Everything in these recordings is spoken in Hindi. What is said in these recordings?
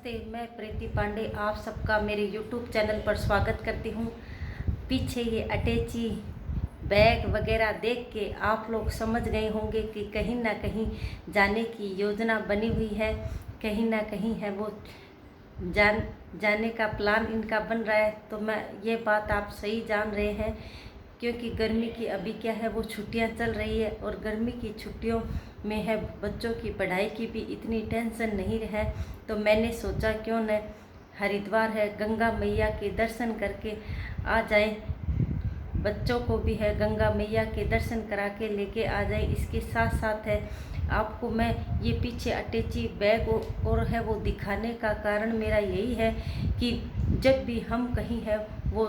नमस्ते, मैं प्रीति पांडे आप सबका मेरे YouTube चैनल पर स्वागत करती हूँ। पीछे ये अटैची बैग वगैरह देख के आप लोग समझ गए होंगे कि कहीं ना कहीं जाने की योजना बनी हुई है, कहीं ना कहीं है वो जाने का प्लान इनका बन रहा है। तो मैं ये बात आप सही जान रहे हैं, क्योंकि गर्मी की अभी क्या है वो छुट्टियां चल रही है और गर्मी की छुट्टियों में है बच्चों की पढ़ाई की भी इतनी टेंशन नहीं है। तो मैंने सोचा क्यों न हरिद्वार है, गंगा मैया के दर्शन करके आ जाए, बच्चों को भी है गंगा मैया के दर्शन करा के लेके आ जाए। इसके साथ साथ है आपको मैं ये पीछे अटैची बैग और है वो दिखाने का कारण मेरा यही है कि जब भी हम कहीं है वो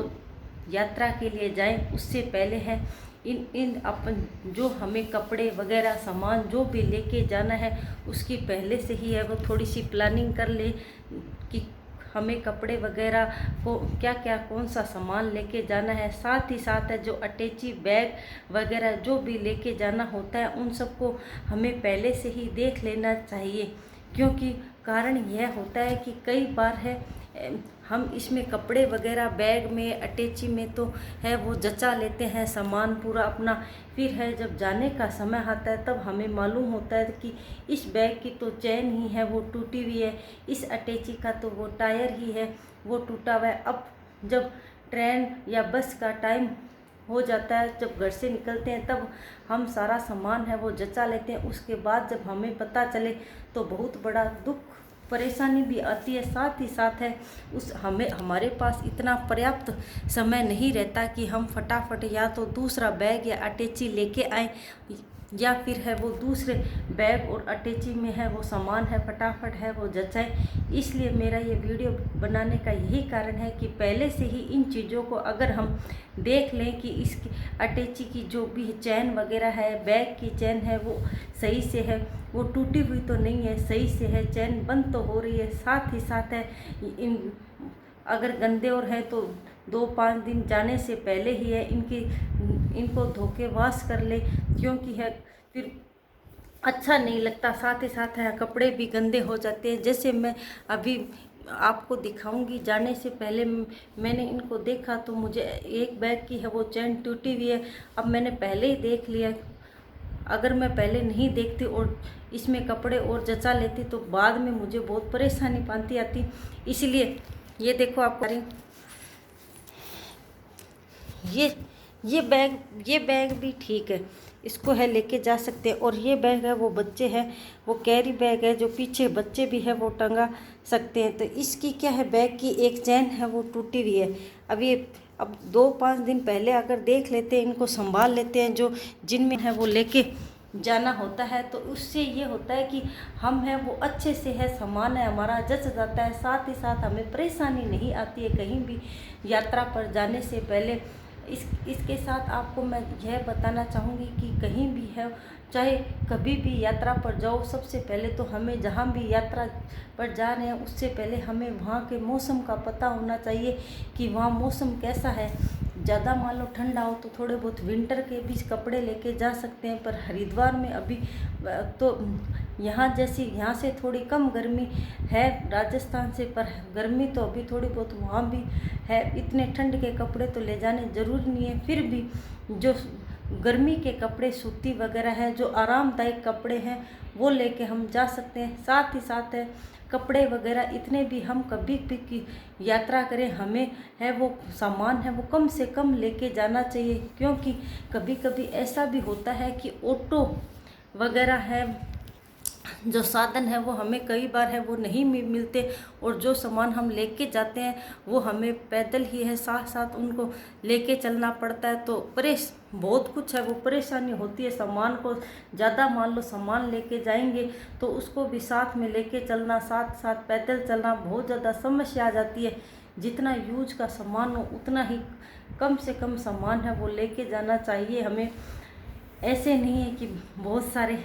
यात्रा के लिए जाएं उससे पहले है इन अपन जो हमें कपड़े वगैरह सामान जो भी लेके जाना है उसकी पहले से ही है वो थोड़ी सी प्लानिंग कर ले कि हमें कपड़े वगैरह को क्या क्या कौन सा सामान लेके जाना है। साथ ही साथ है जो अटैची बैग वगैरह जो भी लेके जाना होता है उन सबको हमें पहले से ही देख लेना चाहिए, क्योंकि कारण यह होता है कि कई बार है हम इसमें कपड़े वगैरह बैग में अटैची में तो है वो जचा लेते हैं सामान पूरा अपना, फिर है जब जाने का समय आता है तब हमें मालूम होता है कि इस बैग की तो चैन ही है वो टूटी हुई है, इस अटैची का तो वो टायर ही है वो टूटा हुआ है। अब जब ट्रेन या बस का टाइम हो जाता है, जब घर से निकलते हैं तब हम सारा सामान है वो जचा लेते हैं। उसके बाद जब हमें पता चले तो बहुत बड़ा दुख परेशानी भी आती है। साथ ही साथ है हमारे पास इतना पर्याप्त समय नहीं रहता कि हम फटाफट या तो दूसरा बैग या अटैची लेके आए या फिर है वो दूसरे बैग और अटैची में है वो सामान है फटाफट है वो जचाएं। इसलिए मेरा ये वीडियो बनाने का यही कारण है कि पहले से ही इन चीज़ों को अगर हम देख लें कि इस अटैची की जो भी चैन वगैरह है, बैग की चैन है वो सही से है, वो टूटी हुई तो नहीं है, सही से है, चैन बंद तो हो रही है। साथ ही साथ है इन अगर गंदे और है तो 2-5 दिन जाने से पहले ही है इनको धोके वॉश कर ले, क्योंकि है फिर अच्छा नहीं लगता। साथ ही साथ है कपड़े भी गंदे हो जाते हैं। जैसे मैं अभी आपको दिखाऊंगी, जाने से पहले मैंने इनको देखा तो मुझे एक बैग की है वो चैन टूटी हुई है। अब मैंने पहले ही देख लिया, अगर मैं पहले नहीं देखती और इसमें कपड़े और जचा लेती तो बाद में मुझे बहुत परेशानी पाती आती। इसलिए ये देखो आपको ये बैग भी ठीक है, इसको है लेके जा सकते हैं। और ये बैग है वो बच्चे हैं, वो कैरी बैग है जो पीछे बच्चे भी है वो टंगा सकते हैं। तो इसकी क्या है बैग की एक चैन है वो टूटी हुई है। अब 2-5 दिन पहले अगर देख लेते हैं, इनको संभाल लेते हैं जो जिनमें है वो लेके जाना होता है, तो उससे ये होता है कि हम है वो अच्छे से है सामान है हमारा जच जाता है। साथ ही साथ हमें परेशानी नहीं आती है कहीं भी यात्रा पर जाने से पहले। इसके साथ आपको मैं यह बताना चाहूँगी कि कहीं भी है चाहे कभी भी यात्रा पर जाओ, सबसे पहले तो हमें जहाँ भी यात्रा पर जा रहे हैं उससे पहले हमें वहाँ के मौसम का पता होना चाहिए कि वहाँ मौसम कैसा है। ज़्यादा मान लो ठंडा हो तो थोड़े बहुत विंटर के भी कपड़े लेके जा सकते हैं, पर हरिद्वार में अभी तो यहाँ से थोड़ी कम गर्मी है राजस्थान से, पर गर्मी तो अभी थोड़ी बहुत वहाँ भी है। इतने ठंड के कपड़े तो ले जाने ज़रूरी नहीं है, फिर भी जो गर्मी के कपड़े सूती वगैरह है जो आरामदायक कपड़े हैं वो लेके हम जा सकते हैं। साथ ही साथ है कपड़े वगैरह इतने भी हम कभी भी की यात्रा करें हमें है वो सामान है वो कम से कम लेके जाना चाहिए, क्योंकि कभी कभी ऐसा भी होता है कि ऑटो वगैरह है जो साधन है वो हमें कई बार है वो नहीं मिलते, और जो सामान हम लेके जाते हैं वो हमें पैदल ही है साथ साथ उनको लेके चलना पड़ता है। तो बहुत कुछ है वो परेशानी होती है। सामान को ज़्यादा मान लो सामान लेके जाएंगे तो उसको भी साथ में लेके चलना, साथ साथ पैदल चलना बहुत ज़्यादा समस्या आ जाती है। जितना यूज का सामान हो उतना ही कम से कम सामान है वो लेके जाना चाहिए हमें। ऐसे नहीं है कि बहुत सारे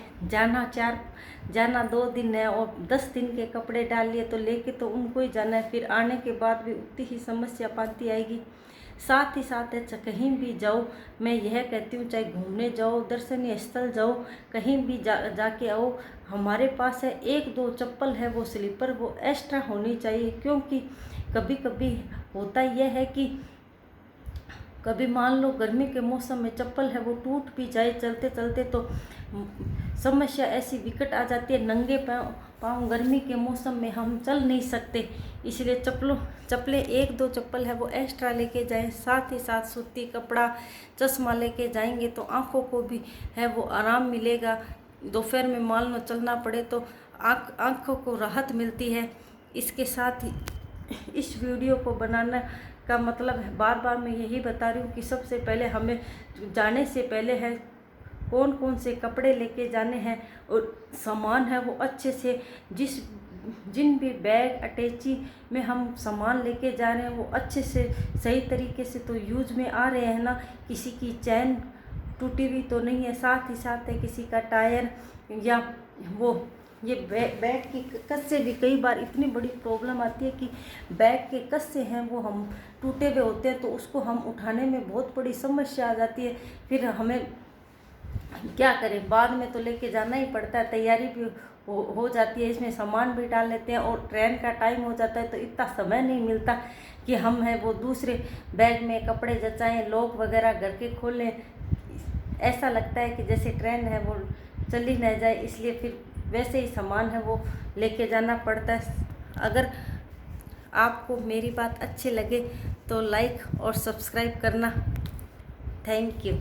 जाना 2 दिन है और 10 दिन के कपड़े डाल लिए तो लेके तो उनको ही जाना है, फिर आने के बाद भी उतनी ही समस्या पाती आएगी। साथ ही साथ कहीं भी जाओ, मैं यह कहती हूँ चाहे घूमने जाओ, दर्शनीय स्थल जाओ, कहीं भी जाके आओ, हमारे पास है 1-2 चप्पल है वो स्लीपर वो एक्स्ट्रा होनी चाहिए। क्योंकि कभी कभी होता यह है कि कभी मान लो गर्मी के मौसम में चप्पल है वो टूट भी जाए चलते चलते, तो समस्या ऐसी विकट आ जाती है, नंगे पाँव गर्मी के मौसम में हम चल नहीं सकते। इसलिए चप्पलें 1-2 चप्पल है वो एक्स्ट्रा लेके जाएं। साथ ही साथ सूती कपड़ा, चश्मा लेके जाएंगे तो आँखों को भी है वो आराम मिलेगा। दोपहर में मान लो चलना पड़े तो आँखों को राहत मिलती है। इसके साथ ही इस वीडियो को बनाना का मतलब है, बार बार मैं यही बता रही हूँ कि सबसे पहले हमें जाने से पहले है कौन कौन से कपड़े लेके जाने हैं और सामान है वो अच्छे से जिन भी बैग अटैची में हम सामान लेके जा रहे हैं वो अच्छे से सही तरीके से तो यूज में आ रहे हैं ना, किसी की चैन टूटी हुई तो नहीं है, साथ ही साथ है किसी का टायर या वो ये बैग की कस्से भी कई बार इतनी बड़ी प्रॉब्लम आती है कि बैग के कस्से हैं वो हम टूटे हुए होते हैं, तो उसको हम उठाने में बहुत बड़ी समस्या आ जाती है। फिर हमें क्या करें, बाद में तो लेके जाना ही पड़ता है, तैयारी भी हो जाती है, इसमें सामान भी डाल लेते हैं और ट्रेन का टाइम हो जाता है तो इतना समय नहीं मिलता कि हम है वो दूसरे बैग में कपड़े जचाएं, लॉक वगैरह घर के खोलें। ऐसा लगता है कि जैसे ट्रेन है वो चली न जाए, इसलिए फिर वैसे ही सामान है वो लेके जाना पड़ता है। अगर आपको मेरी बात अच्छी लगे तो लाइक और सब्सक्राइब करना। Thank you.